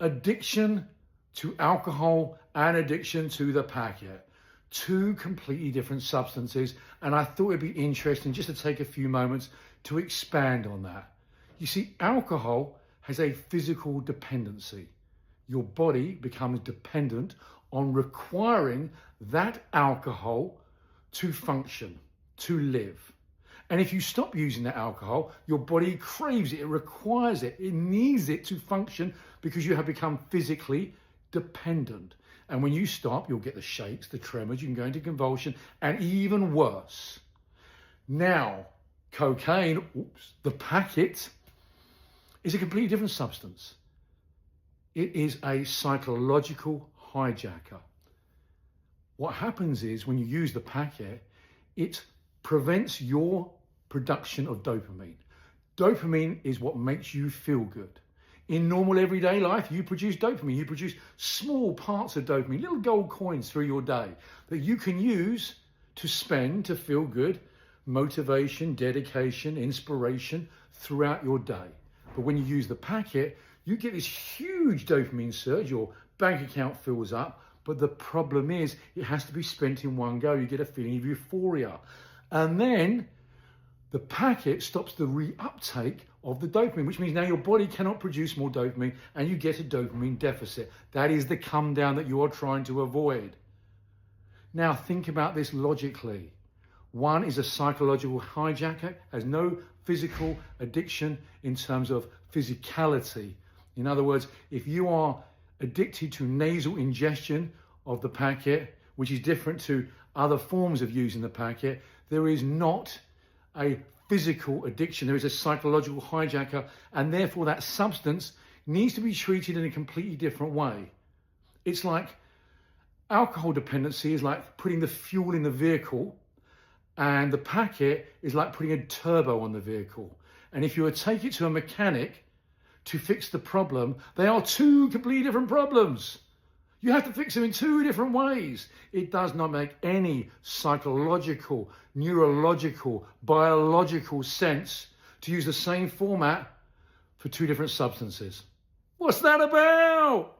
Addiction to alcohol and addiction to the packet. Two completely different substances. And I thought it'd be interesting just to take a few moments to expand on that. You see, alcohol has a physical dependency. Your body becomes dependent on requiring that alcohol to function, to live. And if you stop using that alcohol, your body craves it, it requires it, it needs it to function because you have become physically dependent. And when you stop, you'll get the shakes, the tremors, you can go into convulsion, and even worse. Now, cocaine, the packet, is a completely different substance. It is a psychological hijacker. What happens is when you use the packet, it prevents your production of dopamine. Dopamine is what makes you feel good. In normal everyday life, you produce dopamine. You produce small parts of dopamine, little gold coins through your day that you can use to spend to feel good, motivation, dedication, inspiration throughout your day. But when you use the packet, you get this huge dopamine surge, your bank account fills up, but the problem is it has to be spent in one go. You get a feeling of euphoria. And then the packet stops the reuptake of the dopamine, which means now your body cannot produce more dopamine and you get a dopamine deficit. That is the come down that you are trying to avoid. Now think about this logically. One is a psychological hijacker, has no physical addiction in terms of physicality. In other words, if you are addicted to nasal ingestion of the packet, which is different to other forms of using the packet, there is not a physical addiction. There is a psychological hijacker, and therefore that substance needs to be treated in a completely different way. It's like alcohol dependency is like putting the fuel in the vehicle, and the packet is like putting a turbo on the vehicle. And if you were to take it to a mechanic to fix the problem, they are two completely different problems. You have to fix them in two different ways. It does not make any psychological, neurological, biological sense to use the same format for two different substances. What's that about?